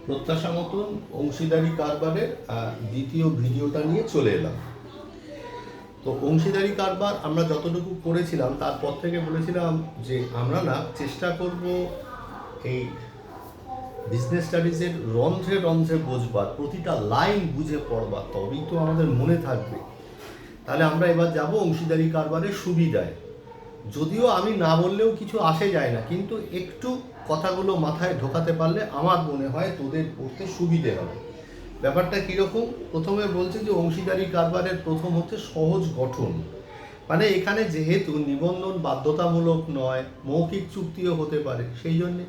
প্রত্যাশা মতন অংশীদারি কারবারের দ্বিতীয় ভিডিওটা নিয়ে চলে এলাম। তো অংশীদারি কারবার আমরা যতটুকু করেছিলাম তারপর থেকে বলেছিলাম যে আমরা না চেষ্টা করব এই বিজনেস স্টাডিজের রন্ধ্রে রন্ধ্রে বোঝবার, প্রতিটা লাইন বুঝে পড়বার, তবেই তো আমাদের মনে থাকবে। তাহলে আমরা এবার যাব অংশীদারি কারবারের সুবিধায়। যদিও আমি না বললেও কিছু আসে যায় না, কিন্তু একটু কথাগুলো মাথায় ঢোকাতে পারলে আমার মনে হয় তোদের পড়তে সুবিধে হবে। ব্যাপারটা কীরকম? প্রথমে বলছে যে অংশীদারি কারবারের প্রথম হচ্ছে সহজ গঠন। মানে এখানে যেহেতু নিবন্ধন বাধ্যতামূলক নয়, মৌখিক চুক্তিও হতে পারে, সেই জন্যে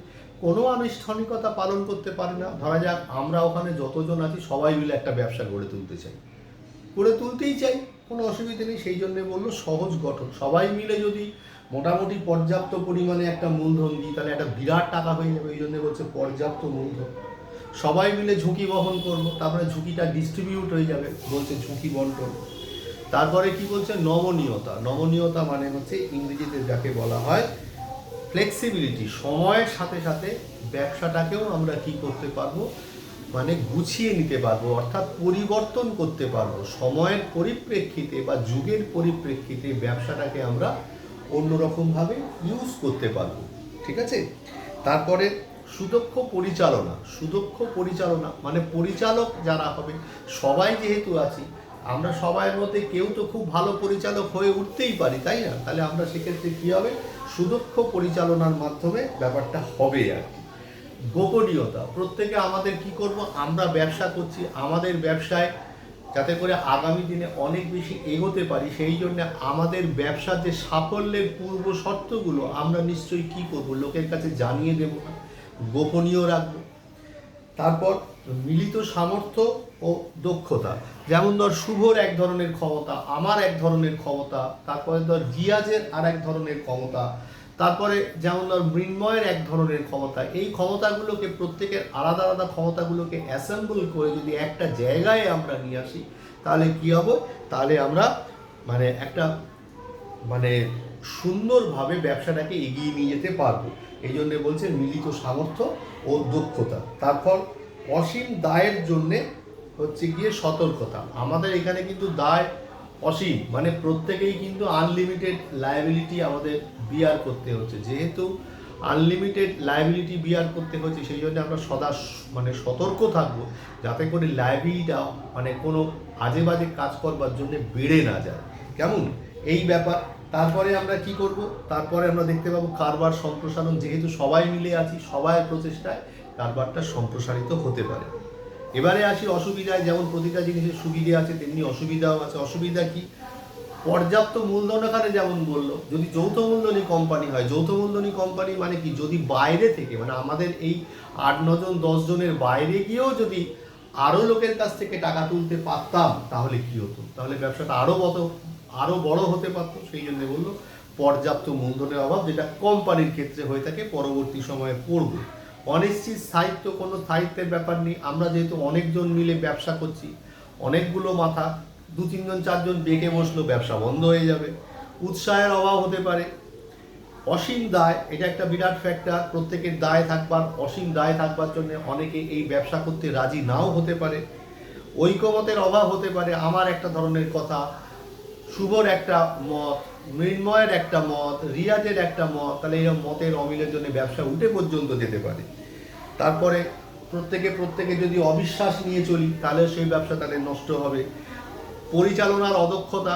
কোনো আনুষ্ঠানিকতা পালন করতে পারে না। ধরা যাক আমরা ওখানে যতজন আছি সবাই মিলে একটা ব্যবসা গড়ে তুলতে চাই, গড়ে তুলতেই চাই, কোনো অসুবিধা নেই। সেই জন্যে বললো সহজ গঠন। সবাই মিলে যদি মোটামুটি পর্যাপ্ত পরিমাণে একটা মূলধন দিই তাহলে একটা বিরাট টাকা হয়ে যাবে। এই জন্যে বলছে পর্যাপ্ত মূলধন। সবাই মিলে ঝুঁকি বহন করবো, তারপরে ঝুঁকিটা ডিস্ট্রিবিউট হয়ে যাবে, বলছে ঝুঁকি বন্টন। তারপরে কি বলছে? নমনীয়তা। নমনীয়তা মানে হচ্ছে ইংরেজিতে যাকে বলা হয় ফ্লেক্সিবিলিটি। সময়ের সাথে সাথে ব্যবসাটাকেও আমরা কি করতে পারবো, মানে গুছিয়ে নিতে পারবো, অর্থাৎ পরিবর্তন করতে পারবো। সময়ের পরিপ্রেক্ষিতে বা যুগের পরিপ্রেক্ষিতে ব্যবসাটাকে আমরা অন্যরকমভাবে ইউজ করতে পারবো। ঠিক আছে? তারপরে সুদক্ষ পরিচালনা। সুদক্ষ পরিচালনা মানে পরিচালক যারা হবে, সবাই যেহেতু আছি, আমরা সবাইয়ের মধ্যে কেউ তো খুব ভালো পরিচালক হয়ে উঠতেই পারি, তাই না? তাহলে আমরা সেক্ষেত্রে কী হবে? সুদক্ষ পরিচালনার মাধ্যমে ব্যাপারটা হবে আর কি। গোপনীয়তা। প্রত্যেকে আমাদের কি করব, আমরা ব্যবসা করছি, আমাদের ব্যবসায় যাতে করে আগামী দিনে অনেক বেশি এগোতে পারি, সেই জন্য আমাদের ব্যবসার যে সাফল্যের পূর্ব শর্তগুলো আমরা নিশ্চয়ই কি করব, লোকের কাছে জানিয়ে দেব না, গোপনীয় রাখবো। তারপর মিলিত সামর্থ্য ও দক্ষতা। যেমন ধর শুভর এক ধরনের ক্ষমতা, আমার এক ধরনের ক্ষমতা, তারপরে ধর জিয়াজের আর এক ধরনের ক্ষমতা, তারপরে যেমন ধর মৃন্ময়ের এক ধরনের ক্ষমতা। এই ক্ষমতাগুলোকে, প্রত্যেকের আলাদা আলাদা ক্ষমতাগুলোকে অ্যাসেম্বল করে যদি একটা জায়গায় আমরা নিয়ে আসি, তাহলে কী হবে? তাহলে আমরা মানে একটা মানে সুন্দরভাবে ব্যবসাটাকে এগিয়ে নিয়ে যেতে পারবো। এই জন্যে বলছে মিলিত সামর্থ্য ও দক্ষতা। তারপর অসীম দায়ের জন্যে হচ্ছে গিয়ে সতর্কতা। আমাদের এখানে কিন্তু দায় অসীম, মানে প্রত্যেকেই কিন্তু আনলিমিটেড লায়াবিলিটি আমাদের বিয়ার করতে হচ্ছে। যেহেতু আনলিমিটেড লায়াবিলিটি বিয়ার করতে হচ্ছে, সেই জন্য আমরা সদা মানে সতর্ক থাকবো, যাতে করে লায়াবিলিটিটা মানে কোনো আজে বাজে কাজ করবার জন্য বেড়ে না যায়। কেমন এই ব্যাপার? তারপরে আমরা কি করব? তারপরে আমরা দেখতে পাবো কারবার সম্প্রসারণ। যেহেতু সবাই মিলে আছি, সবাই প্রচেষ্টায় কারবারটা সম্প্রসারিত হতে পারে। এবারে আসি অসুবিধায়। যেমন প্রতিটা জিনিসের সুবিধে আছে, তেমনি অসুবিধাও আছে। অসুবিধা কি? পর্যাপ্ত মূলধন। এখানে যেমন বললো, যদি যৌথ মূলধনী কোম্পানি হয়, যৌথ মূলধনী কোম্পানি মানে কি? যদি বাইরে থেকে, মানে আমাদের এই 8-9 জন 10 জনের বাইরে গিয়েও যদি আরও লোকের কাছ থেকে টাকা তুলতে পারতাম, তাহলে কি হতো? তাহলে ব্যবসাটা আরও বড় হতে পারত। সেই জন্য বললো পর্যাপ্ত মূলধনের অভাব, যেটা কোম্পানির ক্ষেত্রে হয়ে থাকে, পরবর্তী সময়ে পড়ব। অনিশ্চিত স্থায়িত্ব। কোনো স্থায়িত্বের ব্যাপার নেই। আমরা যেহেতু অনেকজন মিলে ব্যবসা করছি, অনেকগুলো মাথা, 2-3 জন 4 জন বেঁকে বসলো, ব্যবসা বন্ধ হয়ে যাবে। উৎসাহের অভাব হতে পারে। অসীম দায়, এটা একটা বিরাট ফ্যাক্টর। প্রত্যেকের দায় থাকবার, অসীম দায় থাকবার জন্য অনেকে এই ব্যবসা করতে রাজি নাও হতে পারে। ঐকমতের অভাব হতে পারে। আমার একটা ধরনের কথা, শুভর একটা মত, মৃন্ময়ের একটা মত, রিয়াজের একটা মত, তাহলে এই মতের অমিলের জন্য ব্যবসা উঠে পর্যন্ত যেতে পারে। তারপরে প্রত্যেকে যদি অবিশ্বাস নিয়ে চলি, তাহলে সেই ব্যবসা তাহলে নষ্ট হবে। পরিচালনার অদক্ষতা।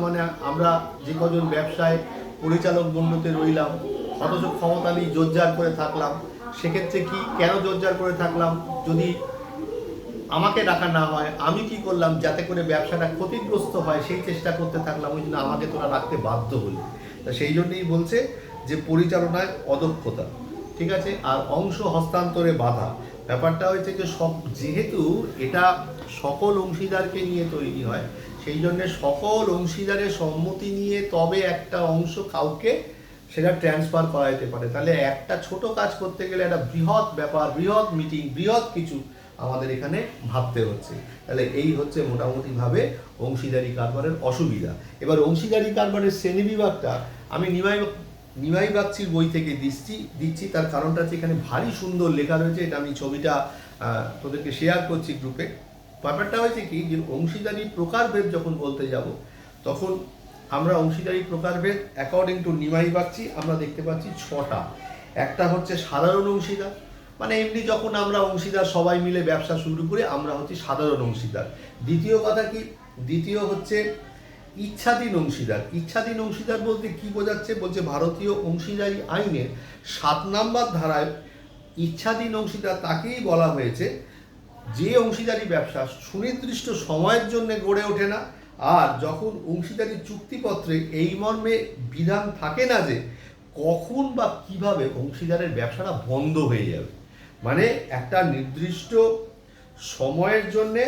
মানে আমরা যে কজন ব্যবসায় পরিচালক গণ্যতে রইলাম, অথচ ক্ষমতা নেই, জোরজার করে থাকলাম। সেক্ষেত্রে কি, কেন জোরজার করে থাকলাম? যদি আমাকে ডাকা না হয়, আমি কি করলাম? যাতে করে ব্যবসাটা ক্ষতিগ্রস্ত হয় সেই চেষ্টা করতে থাকলাম, ওই জন্য আমাকে তোরা রাখতে বাধ্য হলি। তা সেই জন্যই বলছে যে পরিচালনায় অদক্ষতা। ঠিক আছে? আর অংশ হস্তান্তরে বাধা। ব্যাপারটা হয়েছে যে যেহেতু এটা সকল অংশীদারকে নিয়ে তৈরি হয়, সেই জন্যে সকল অংশীদারের সম্মতি নিয়ে তবে একটা অংশ কাউকে সেটা ট্রান্সফার করা যেতে পারে। তাহলে একটা ছোট কাজ করতে গেলে একটা বৃহৎ ব্যাপার, বৃহৎ মিটিং, বৃহৎ কিছু আমাদের এখানে ভাবতে হচ্ছে। তাহলে এই হচ্ছে মোটামুটিভাবে অংশীদারি কারবারের অসুবিধা। এবার অংশীদারি কারবারের শ্রেণীবিভাগটা আমি নিমাই নিমাই বাগচির বই থেকে দিচ্ছি। তার কারণটা হচ্ছে এখানে ভারী সুন্দর লেখা রয়েছে, এটা আমি ছবিটা তোদেরকে শেয়ার করছি গ্রুপে। ব্যাপারটা হয়েছে কি, যে অংশীদারি প্রকারভেদ যখন বলতে যাব, তখন আমরা অংশীদারি প্রকারভেদ অ্যাকর্ডিং টু নিমাই বাগচি আমরা দেখতে পাচ্ছি 6টা। একটা হচ্ছে সাধারণ অংশীদার, মানে এমনি যখন আমরা অংশীদার সবাই মিলে ব্যবসা শুরু করি আমরা হচ্ছে সাধারণ অংশীদার। দ্বিতীয় কথা কি, দ্বিতীয় হচ্ছে ইচ্ছাধীন অংশীদার। ইচ্ছাধীন অংশীদার বলতে কি বোঝাচ্ছে, বলছে ভারতীয় অংশীদারি আইনের 7 নম্বর ধারায় ইচ্ছাধীন অংশীদার তাকেই বলা হয়েছে যে অংশীদারি ব্যবসা সুনির্দিষ্ট সময়ের জন্য গড়ে ওঠে না, আর যখন অংশীদারি চুক্তিপত্রে এই মর্মে বিধান থাকে না যে কখন বা কিভাবে অংশীদারের ব্যবসাটা বন্ধ হয়ে যাবে। মানে একটা নির্দিষ্ট সময়ের জন্যে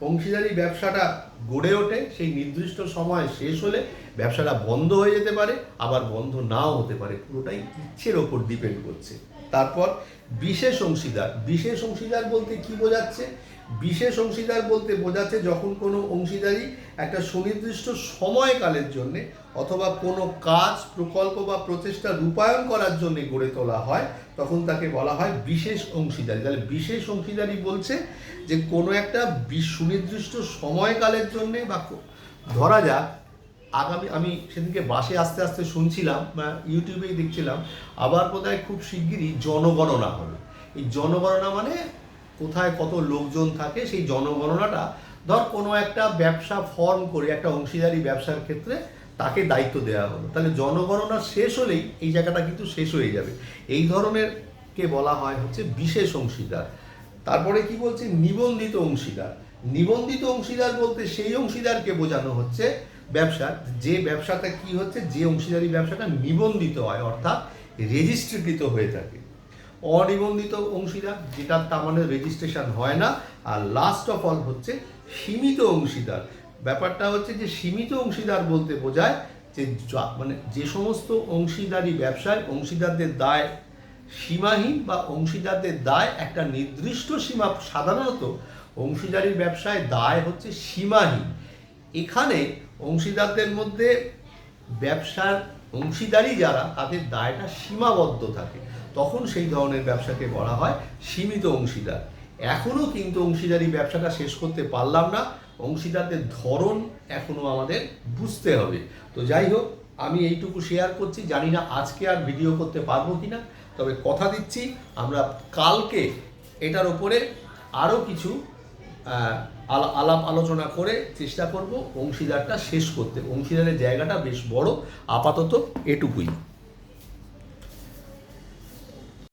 অংশীদারি ব্যবসাটা গড়ে ওঠে, সেই নির্দিষ্ট সময় শেষ হলে ব্যবসাটা বন্ধ হয়ে যেতে পারে, আবার বন্ধ নাও হতে পারে, পুরোটাই ইচ্ছের ওপর ডিপেন্ড করছে। তারপর বিশেষ অংশীদার। বিশেষ অংশীদার বলতে কি বোঝাচ্ছে, বিশেষ অংশীদার বলতে বোঝাচ্ছে যখন কোনো অংশীদারি একটা সুনির্দিষ্ট সময়কালের জন্যে অথবা কোনো কাজ, প্রকল্প বা প্রচেষ্টা রূপায়ণ করার জন্য গড়ে তোলা হয়, তখন তাকে বলা হয় বিশেষ অংশীদারি। তাহলে বিশেষ অংশীদারি বলছে যে কোনো একটা সুনির্দিষ্ট সময়কালের জন্যে, বা ধরা যাক আমি সেদিনকে বাসে আস্তে আস্তে শুনছিলাম বা ইউটিউবেই দেখছিলাম, আবার বোধহয় খুব শিগগিরই জনগণনা হবে। এই জনগণনা মানে কোথায় কত লোকজন থাকে, সেই জনগণনাটা ধর কোনো একটা ব্যবসা ফর্ম করে একটা অংশীদারি ব্যবসার ক্ষেত্রে তাকে দায়িত্ব দেওয়া হলো, তাহলে জনগণনা শেষ হলেই এই জায়গাটা কিন্তু শেষ হয়ে যাবে। এই ধরনের কে বলা হয় হচ্ছে বিশেষ অংশীদার। তারপরে কি বলছে, নিবন্ধিত অংশীদার। নিবন্ধিত অংশীদার বলতে সেই অংশীদারকে বোঝানো হচ্ছে ব্যবসা, যে ব্যবসাটা কি হচ্ছে, যে অংশীদারি ব্যবসাটা নিবন্ধিত হয়, অর্থাৎ রেজিস্ট্রিকৃত হয়ে থাকে। অনিবন্ধিত অংশীদার, যেটা তার মানে রেজিস্ট্রেশন হয় না। আর লাস্ট অফ অল হচ্ছে সীমিত অংশীদার। ব্যাপারটা হচ্ছে যে সীমিত অংশীদার বলতে বোঝায় যে মানে যে সমস্ত অংশীদারি ব্যবসায় অংশীদারদের দায় সীমাহীন বা অংশীদারদের দায় একটা নির্দিষ্ট সীমা। সাধারণত অংশীদারির ব্যবসায় দায় হচ্ছে সীমাহীন। এখানে অংশীদারদের মধ্যে ব্যবসার অংশীদারি যারা, তাদের দায়টা সীমাবদ্ধ থাকে, তখন সেই ধরনের ব্যবসাকে বলা হয় সীমিত অংশীদার। এখনও কিন্তু অংশীদারি ব্যবসাটা শেষ করতে পারলাম না, অংশীদারদের ধরন এখনও আমাদের বুঝতে হবে। তো যাই হোক, আমি এইটুকু শেয়ার করছি, জানি না আজকে আর ভিডিও করতে পারবো কিনা, তবে কথা দিচ্ছি আমরা কালকে এটার উপরে আরও কিছু আলাপ আলোচনা করে চেষ্টা করব অংশীদারটা শেষ করতে। অংশীদারের জায়গাটা বেশ বড়, আপাতত এটুকুই।